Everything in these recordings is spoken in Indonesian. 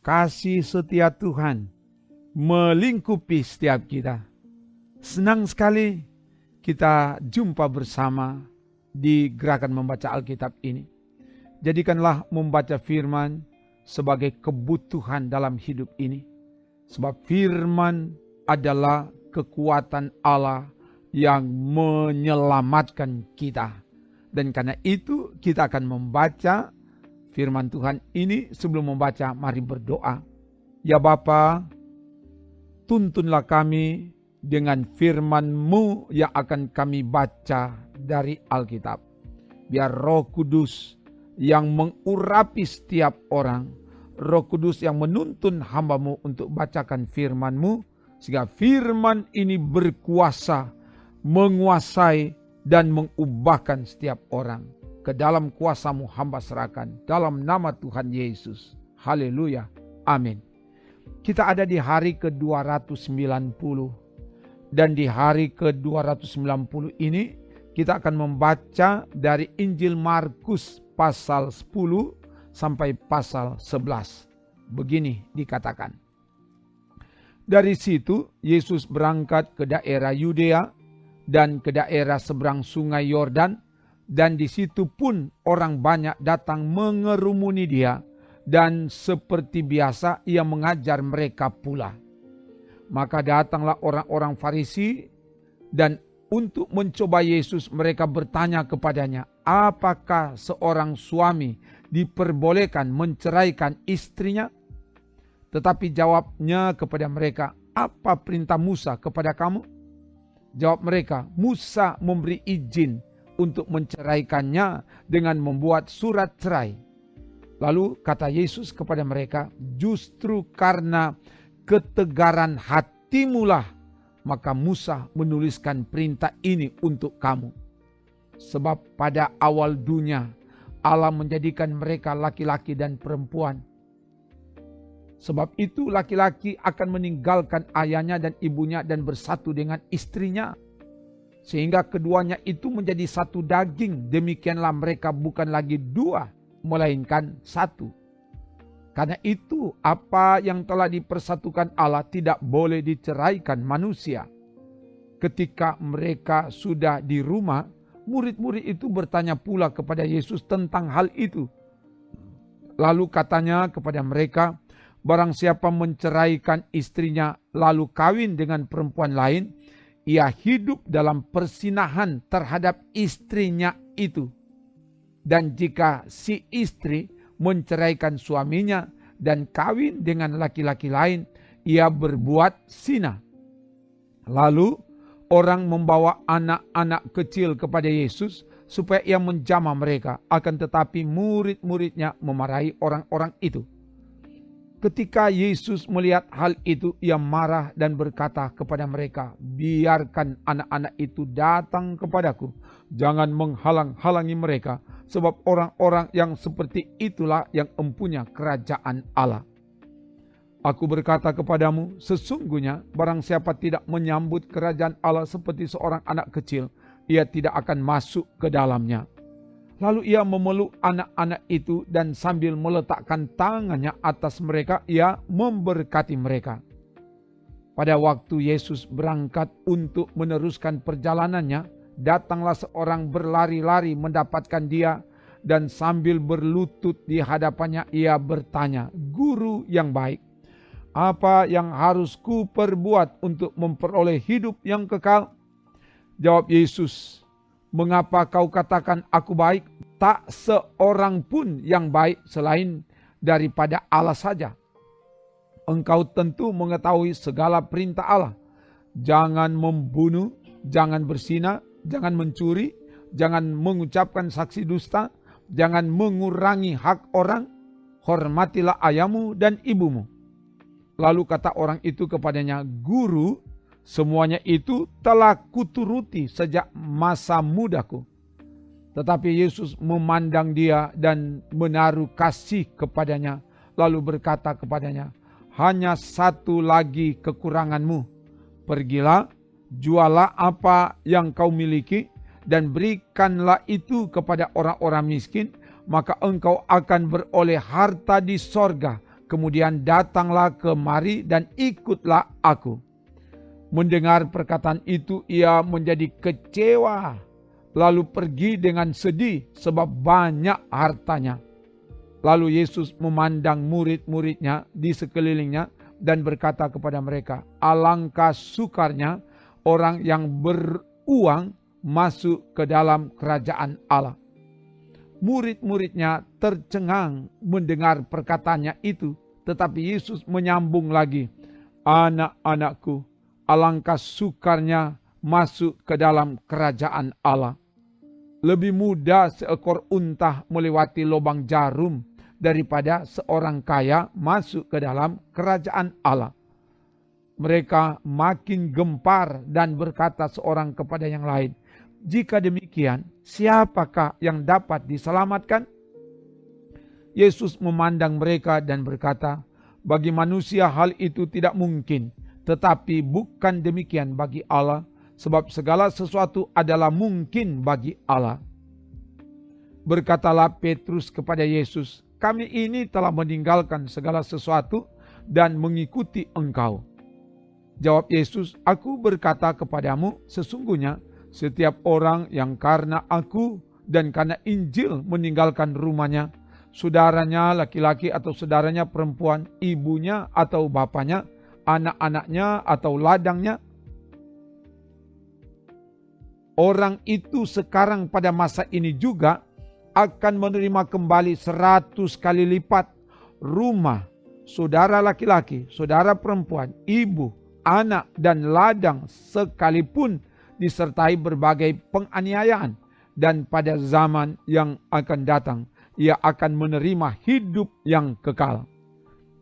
Kasih setia Tuhan melingkupi setiap kita. Senang sekali kita jumpa bersama di gerakan membaca Alkitab ini. Jadikanlah membaca firman sebagai kebutuhan dalam hidup ini. Sebab firman adalah kekuatan Allah yang menyelamatkan kita. Dan karena itu kita akan membaca firman Tuhan ini. Sebelum membaca, mari berdoa. Ya Bapa, tuntunlah kami dengan firman-Mu yang akan kami baca dari Alkitab. Biar Roh Kudus yang mengurapi setiap orang, Roh Kudus yang menuntun hamba-Mu untuk bacakan firman-Mu, sehingga firman ini berkuasa, menguasai dan mengubahkan setiap orang. Ke dalam kuasa-Mu hamba serahkan. Dalam nama Tuhan Yesus. Haleluya. Amin. Kita ada di hari ke-290. Dan di hari ke-290 ini kita akan membaca dari Injil Markus pasal 10 sampai pasal 11. Begini dikatakan. Dari situ Yesus berangkat ke daerah Yudea dan ke daerah seberang sungai Yordan. Dan di situ pun orang banyak datang mengerumuni dia, dan seperti biasa ia mengajar mereka pula. Maka datanglah orang-orang Farisi, dan untuk mencoba Yesus mereka bertanya kepadanya, apakah seorang suami diperbolehkan menceraikan istrinya? Tetapi jawabnya kepada mereka, apa perintah Musa kepada kamu? Jawab mereka, Musa memberi izin untuk menceraikannya dengan membuat surat cerai. Lalu kata Yesus kepada mereka, justru karena ketegaran hatimulah maka Musa menuliskan perintah ini untuk kamu. Sebab pada awal dunia Allah menjadikan mereka laki-laki dan perempuan. Sebab itu laki-laki akan meninggalkan ayahnya dan ibunya dan bersatu dengan istrinya, sehingga keduanya itu menjadi satu daging. Demikianlah mereka bukan lagi dua, melainkan satu. Karena itu apa yang telah dipersatukan Allah tidak boleh diceraikan manusia. Ketika mereka sudah di rumah, murid-murid itu bertanya pula kepada Yesus tentang hal itu. Lalu katanya kepada mereka, barang siapa menceraikan istrinya lalu kawin dengan perempuan lain, ia hidup dalam persinahan terhadap istrinya itu. Dan jika si istri menceraikan suaminya dan kawin dengan laki-laki lain, ia berbuat zina. Lalu orang membawa anak-anak kecil kepada Yesus supaya ia menjamah mereka. Akan tetapi murid-muridnya memarahi orang-orang itu. Ketika Yesus melihat hal itu, ia marah dan berkata kepada mereka, biarkan anak-anak itu datang kepadaku. Jangan menghalang-halangi mereka, sebab orang-orang yang seperti itulah yang empunya kerajaan Allah. Aku berkata kepadamu, sesungguhnya barang siapa tidak menyambut kerajaan Allah seperti seorang anak kecil, ia tidak akan masuk ke dalamnya. Lalu ia memeluk anak-anak itu dan sambil meletakkan tangannya atas mereka, ia memberkati mereka. Pada waktu Yesus berangkat untuk meneruskan perjalanannya, datanglah seorang berlari-lari mendapatkan dia, dan sambil berlutut di hadapannya ia bertanya, Guru yang baik, apa yang harus ku perbuat untuk memperoleh hidup yang kekal? Jawab Yesus, mengapa kau katakan aku baik? Tak seorang pun yang baik selain daripada Allah saja. Engkau tentu mengetahui segala perintah Allah. Jangan membunuh, jangan berzina, jangan mencuri, jangan mengucapkan saksi dusta, jangan mengurangi hak orang, hormatilah ayahmu dan ibumu. Lalu kata orang itu kepadanya, Guru, semuanya itu telah kuturuti sejak masa mudaku. Tetapi Yesus memandang dia dan menaruh kasih kepadanya, lalu berkata kepadanya, hanya satu lagi kekuranganmu. Pergilah, jualah apa yang kau miliki, dan berikanlah itu kepada orang-orang miskin, maka engkau akan beroleh harta di sorga. Kemudian datanglah kemari dan ikutlah aku. Mendengar perkataan itu, ia menjadi kecewa, lalu pergi dengan sedih sebab banyak hartanya. Lalu Yesus memandang murid-muridnya di sekelilingnya dan berkata kepada mereka, alangkah sukarnya orang yang beruang masuk ke dalam kerajaan Allah. Murid-muridnya tercengang mendengar perkataannya itu, tetapi Yesus menyambung lagi, anak-anakku, alangkah sukarnya masuk ke dalam kerajaan Allah. Lebih mudah seekor unta melewati lubang jarum daripada seorang kaya masuk ke dalam kerajaan Allah. Mereka makin gempar dan berkata seorang kepada yang lain, jika demikian, siapakah yang dapat diselamatkan? Yesus memandang mereka dan berkata, bagi manusia hal itu tidak mungkin, tetapi bukan demikian bagi Allah, sebab segala sesuatu adalah mungkin bagi Allah. Berkatalah Petrus kepada Yesus, kami ini telah meninggalkan segala sesuatu dan mengikuti Engkau. Jawab Yesus, aku berkata kepadamu, sesungguhnya setiap orang yang karena aku dan karena Injil meninggalkan rumahnya, saudaranya laki-laki atau saudaranya perempuan, ibunya atau bapaknya, anak-anaknya atau ladangnya, orang itu sekarang pada masa ini juga akan menerima kembali 100 kali lipat rumah, saudara laki-laki, saudara perempuan, ibu, anak dan ladang sekalipun disertai berbagai penganiayaan, dan pada zaman yang akan datang ia akan menerima hidup yang kekal.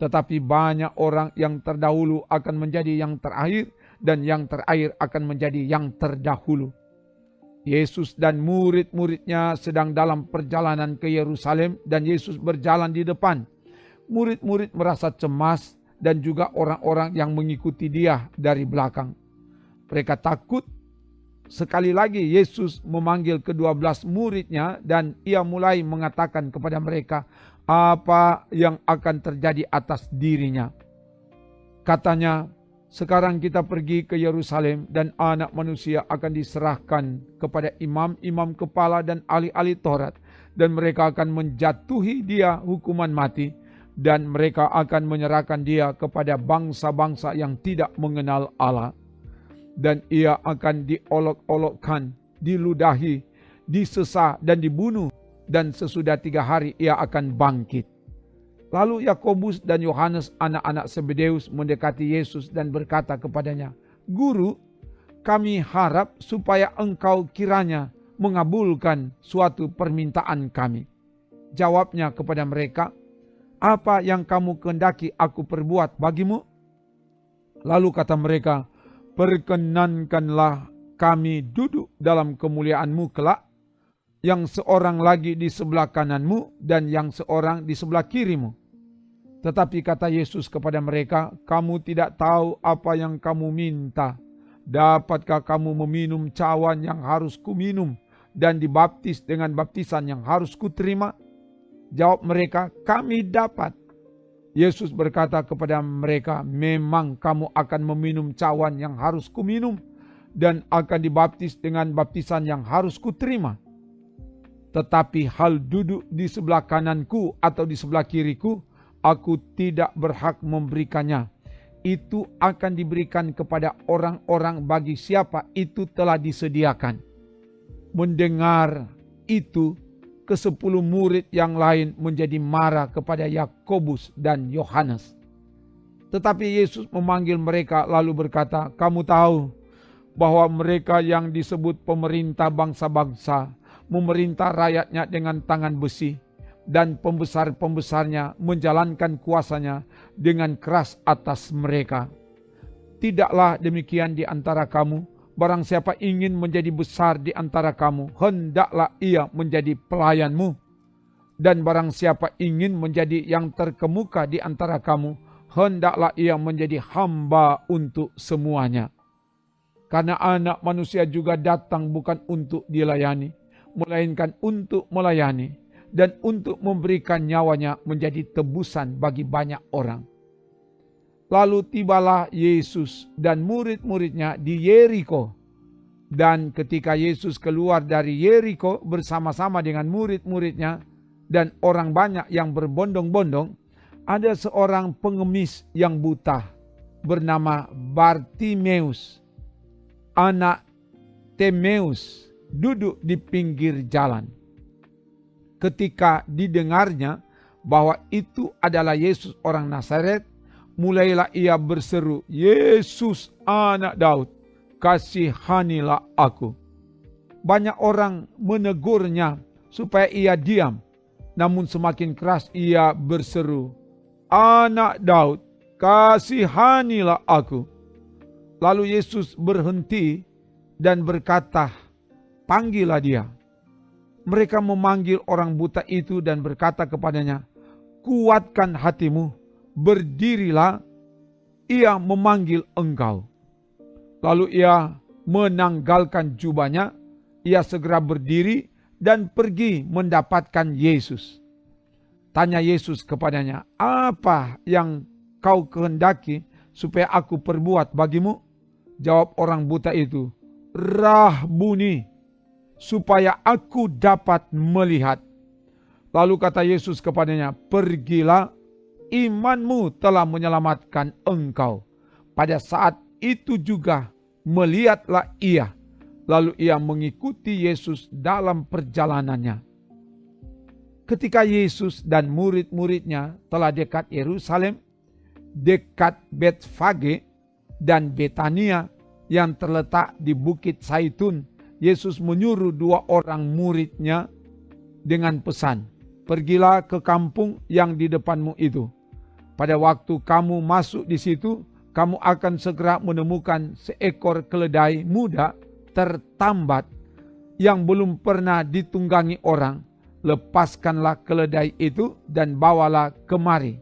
Tetapi banyak orang yang terdahulu akan menjadi yang terakhir, dan yang terakhir akan menjadi yang terdahulu. Yesus dan murid-muridnya sedang dalam perjalanan ke Yerusalem dan Yesus berjalan di depan. Murid-murid merasa cemas dan juga orang-orang yang mengikuti dia dari belakang. Mereka takut. Sekali lagi Yesus memanggil ke-12 muridnya dan ia mulai mengatakan kepada mereka apa yang akan terjadi atas dirinya. Katanya, sekarang kita pergi ke Yerusalem dan anak manusia akan diserahkan kepada imam-imam kepala dan ahli-ahli Taurat, dan mereka akan menjatuhi dia hukuman mati, dan mereka akan menyerahkan dia kepada bangsa-bangsa yang tidak mengenal Allah. Dan ia akan diolok-olokkan, diludahi, disesah dan dibunuh, dan sesudah 3 hari ia akan bangkit. Lalu Yakobus dan Yohanes anak-anak Zebedeus mendekati Yesus dan berkata kepadanya, Guru, kami harap supaya engkau kiranya mengabulkan suatu permintaan kami. Jawabnya kepada mereka, apa yang kamu kehendaki aku perbuat bagimu? Lalu kata mereka, perkenankanlah kami duduk dalam kemuliaan-Mu kelak, yang seorang lagi di sebelah kananmu dan yang seorang di sebelah kirimu. Tetapi kata Yesus kepada mereka, kamu tidak tahu apa yang kamu minta. Dapatkah kamu meminum cawan yang harus kuminum dan dibaptis dengan baptisan yang harus kuterima? Jawab mereka, kami dapat. Yesus berkata kepada mereka, memang kamu akan meminum cawan yang harus kuminum dan akan dibaptis dengan baptisan yang harus kuterima. Tetapi hal duduk di sebelah kananku atau di sebelah kiriku, aku tidak berhak memberikannya. Itu akan diberikan kepada orang-orang bagi siapa itu telah disediakan. Mendengar itu, ke-10 murid yang lain menjadi marah kepada Yakobus dan Yohanes. Tetapi Yesus memanggil mereka lalu berkata, kamu tahu bahwa mereka yang disebut pemerintah bangsa-bangsa memerintah rakyatnya dengan tangan besi, dan pembesar-pembesarnya menjalankan kuasanya dengan keras atas mereka. Tidaklah demikian di antara kamu. Barang siapa ingin menjadi besar di antara kamu, hendaklah ia menjadi pelayanmu. Dan barang siapa ingin menjadi yang terkemuka di antara kamu, hendaklah ia menjadi hamba untuk semuanya. Karena Anak Manusia juga datang bukan untuk dilayani, melainkan untuk melayani dan untuk memberikan nyawanya menjadi tebusan bagi banyak orang. Lalu tibalah Yesus dan murid-muridnya di Yeriko. Dan ketika Yesus keluar dari Yeriko bersama-sama dengan murid-muridnya dan orang banyak yang berbondong-bondong, ada seorang pengemis yang buta bernama Bartimeus, anak Timeus, duduk di pinggir jalan. Ketika didengarnya bahwa itu adalah Yesus orang Nazaret, mulailah ia berseru, "Yesus anak Daud, kasihanilah aku." Banyak orang menegurnya supaya ia diam, namun semakin keras ia berseru, "Anak Daud, kasihanilah aku." Lalu Yesus berhenti dan berkata, "Panggillah dia." Mereka memanggil orang buta itu dan berkata kepadanya, "Kuatkan hatimu, berdirilah, ia memanggil engkau." Lalu ia menanggalkan jubahnya, ia segera berdiri dan pergi mendapatkan Yesus. Tanya Yesus kepadanya, "Apa yang kau kehendaki supaya aku perbuat bagimu?" Jawab orang buta itu, "Rahbuni, supaya aku dapat melihat." Lalu kata Yesus kepadanya, "Pergilah, imanmu telah menyelamatkan engkau." Pada saat itu juga melihatlah ia. Lalu ia mengikuti Yesus dalam perjalanannya. Ketika Yesus dan murid-muridnya telah dekat Yerusalem, dekat Betfage dan Betania yang terletak di Bukit Zaitun, Yesus menyuruh 2 orang muridnya dengan pesan, "Pergilah ke kampung yang di depanmu itu. Pada waktu kamu masuk di situ, kamu akan segera menemukan seekor keledai muda tertambat yang belum pernah ditunggangi orang. Lepaskanlah keledai itu dan bawalah kemari.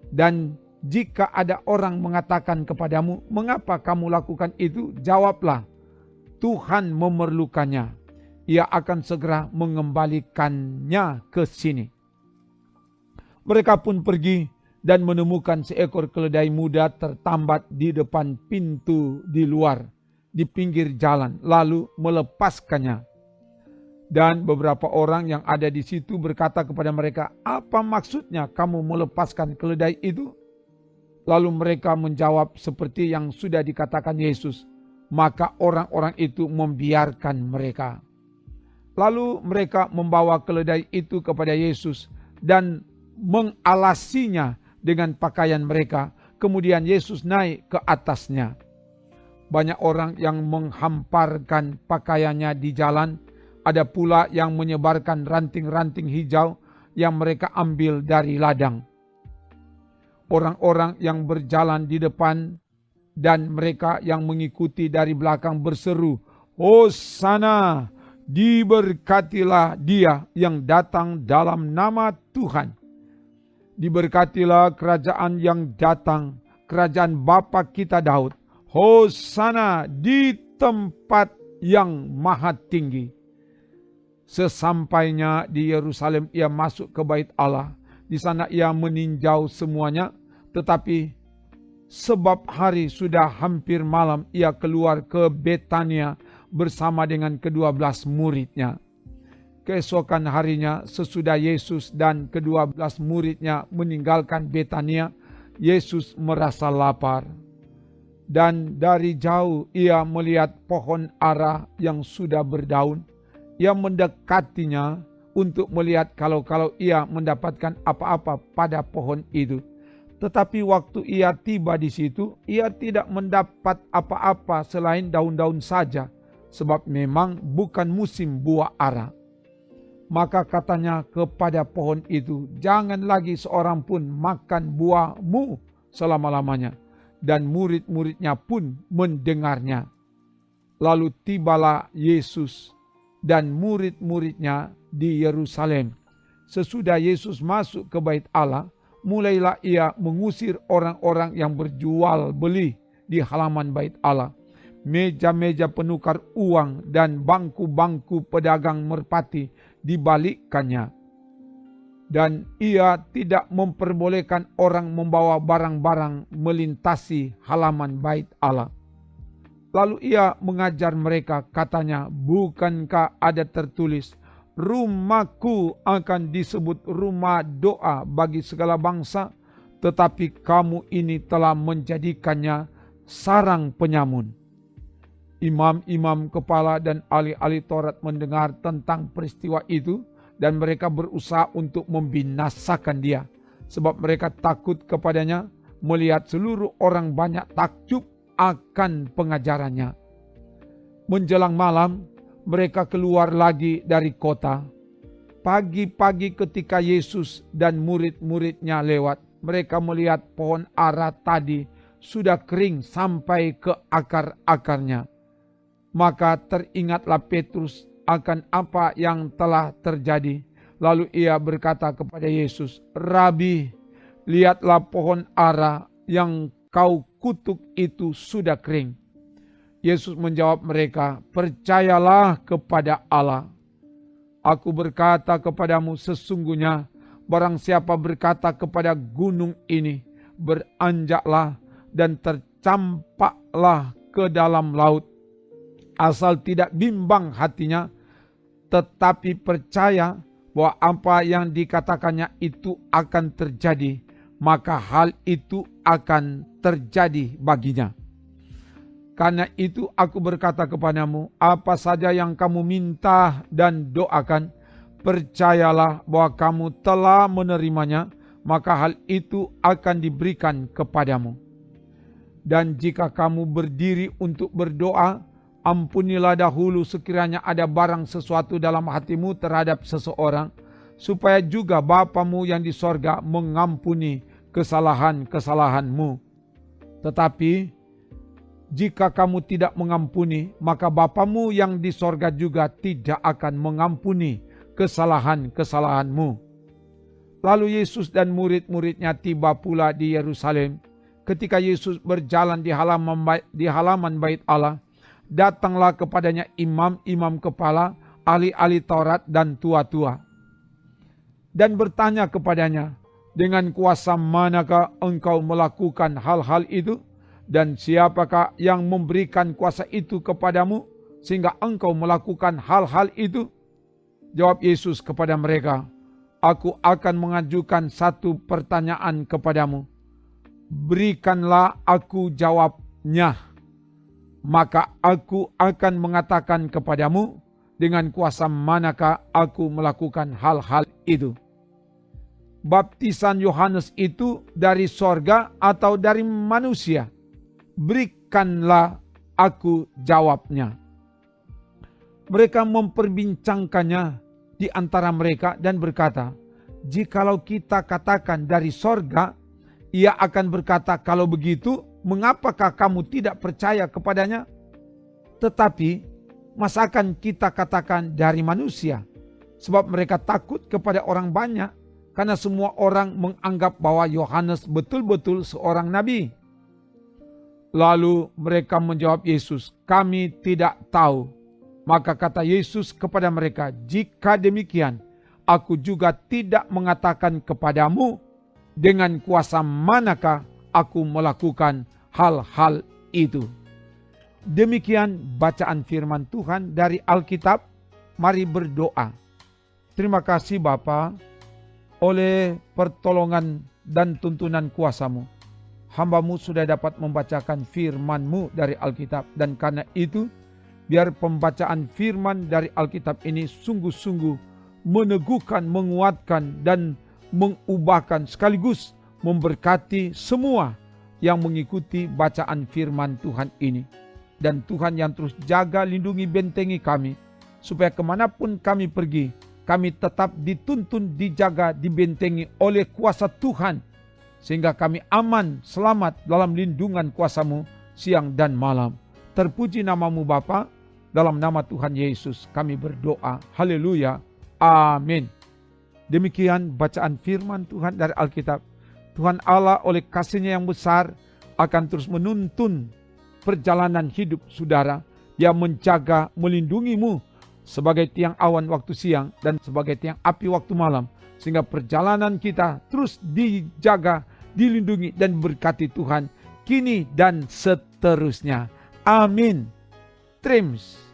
Dan jika ada orang mengatakan kepadamu, 'Mengapa kamu lakukan itu?' Jawablah, 'Tuhan memerlukannya. Ia akan segera mengembalikannya ke sini.' Mereka pun pergi dan menemukan seekor keledai muda tertambat di depan pintu di luar, di pinggir jalan, lalu melepaskannya. Dan beberapa orang yang ada di situ berkata kepada mereka, 'Apa maksudnya kamu melepaskan keledai itu?' Lalu mereka menjawab seperti yang sudah dikatakan Yesus. Maka orang-orang itu membiarkan mereka. Lalu mereka membawa keledai itu kepada Yesus dan mengalasinya dengan pakaian mereka. Kemudian Yesus naik ke atasnya. Banyak orang yang menghamparkan pakaiannya di jalan. Ada pula yang menyebarkan ranting-ranting hijau yang mereka ambil dari ladang. Orang-orang yang berjalan di depan dan mereka yang mengikuti dari belakang berseru, "Hosana, diberkatilah dia yang datang dalam nama Tuhan. Diberkatilah kerajaan yang datang, kerajaan Bapa kita Daud. Hosana di tempat yang maha tinggi." Sesampainya di Yerusalem, ia masuk ke bait Allah. Di sana ia meninjau semuanya, tetapi sebab hari sudah hampir malam, ia keluar ke Betania bersama dengan ke-12 muridnya. Keesokan harinya, sesudah Yesus dan ke-12 muridnya meninggalkan Betania, Yesus merasa lapar. Dan dari jauh ia melihat pohon ara yang sudah berdaun. Ia mendekatinya untuk melihat kalau ia mendapatkan apa-apa pada pohon itu. Tetapi waktu ia tiba di situ, ia tidak mendapat apa-apa selain daun-daun saja, sebab memang bukan musim buah ara. Maka katanya kepada pohon itu, "Jangan lagi seorang pun makan buahmu selama-lamanya." Dan murid-muridnya pun mendengarnya. Lalu tibalah Yesus dan murid-muridnya di Yerusalem. Sesudah Yesus masuk ke bait Allah, mulailah ia mengusir orang-orang yang berjual beli di halaman bait Allah. meja-meja penukar uang dan bangku-bangku pedagang merpati dibalikkannya. Dan ia tidak memperbolehkan orang membawa barang-barang melintasi halaman bait Allah. Lalu ia mengajar mereka, katanya, bukankah ada tertulis, rumahku akan disebut rumah doa bagi segala bangsa, tetapi kamu ini telah menjadikannya sarang penyamun. Imam-imam kepala dan ahli-ahli Taurat mendengar tentang peristiwa itu, dan mereka berusaha untuk membinasakan dia, sebab mereka takut kepadanya melihat seluruh orang banyak takjub akan pengajarannya. Menjelang malam, mereka keluar lagi dari kota. Pagi-pagi ketika Yesus dan murid-muridnya lewat, mereka melihat pohon ara tadi sudah kering sampai ke akar-akarnya. Maka teringatlah Petrus akan apa yang telah terjadi. Lalu ia berkata kepada Yesus, Rabi, lihatlah pohon ara yang kau kutuk itu sudah kering. Yesus menjawab mereka, percayalah kepada Allah. Aku berkata kepadamu, sesungguhnya barang siapa berkata kepada gunung ini, beranjaklah dan tercampaklah ke dalam laut, asal tidak bimbang hatinya, tetapi percaya bahwa apa yang dikatakannya itu akan terjadi, maka hal itu akan terjadi baginya. Karena itu aku berkata kepadamu, apa saja yang kamu minta dan doakan, percayalah bahwa kamu telah menerimanya, maka hal itu akan diberikan kepadamu. Dan jika kamu berdiri untuk berdoa, ampunilah dahulu sekiranya ada barang sesuatu dalam hatimu terhadap seseorang, supaya juga Bapamu yang di sorga mengampuni kesalahan-kesalahanmu. Tetapi jika kamu tidak mengampuni, maka Bapamu yang di sorga juga tidak akan mengampuni kesalahan-kesalahanmu. Lalu Yesus dan murid-muridnya tiba pula di Yerusalem. Ketika Yesus berjalan di halaman bait Allah, datanglah kepadanya imam-imam kepala, ahli-ahli Taurat dan tua-tua, dan bertanya kepadanya, dengan kuasa manakah engkau melakukan hal-hal itu? Dan siapakah yang memberikan kuasa itu kepadamu, sehingga engkau melakukan hal-hal itu? Jawab Yesus kepada mereka, aku akan mengajukan satu pertanyaan kepadamu. Berikanlah aku jawabnya. Maka aku akan mengatakan kepadamu, dengan kuasa manakah aku melakukan hal-hal itu. Baptisan Yohanes itu dari sorga atau dari manusia? Berikanlah aku jawabnya. Mereka memperbincangkannya di antara mereka dan berkata, jikalau kita katakan dari sorga, ia akan berkata, kalau begitu, mengapakah kamu tidak percaya kepadanya? Tetapi, masakan kita katakan dari manusia? Sebab mereka takut kepada orang banyak, karena semua orang menganggap bahwa Yohanes betul-betul seorang nabi. Lalu mereka menjawab Yesus, kami tidak tahu. Maka kata Yesus kepada mereka, jika demikian, aku juga tidak mengatakan kepadamu, dengan kuasa manakah aku melakukan hal-hal itu. Demikian bacaan firman Tuhan dari Alkitab. Mari berdoa. Terima kasih Bapa, oleh pertolongan dan tuntunan kuasa-Mu, hamba-Mu sudah dapat membacakan firman-Mu dari Alkitab. Dan karena itu, biar pembacaan firman dari Alkitab ini sungguh-sungguh meneguhkan, menguatkan, dan mengubahkan sekaligus memberkati semua yang mengikuti bacaan firman Tuhan ini. Dan Tuhan yang terus jaga, lindungi, bentengi kami, supaya kemanapun kami pergi, kami tetap dituntun, dijaga, dibentengi oleh kuasa Tuhan, sehingga kami aman, selamat dalam lindungan kuasa-Mu siang dan malam. Terpuji nama-Mu Bapa, dalam nama Tuhan Yesus kami berdoa. Haleluya. Amin. Demikian bacaan firman Tuhan dari Alkitab. Tuhan Allah oleh kasih-Nya yang besar akan terus menuntun perjalanan hidup saudara. Dia menjaga, melindungimu sebagai tiang awan waktu siang dan sebagai tiang api waktu malam. Sehingga perjalanan kita terus dijaga, dilindungi dan berkati Tuhan kini dan seterusnya. Amin. Trims.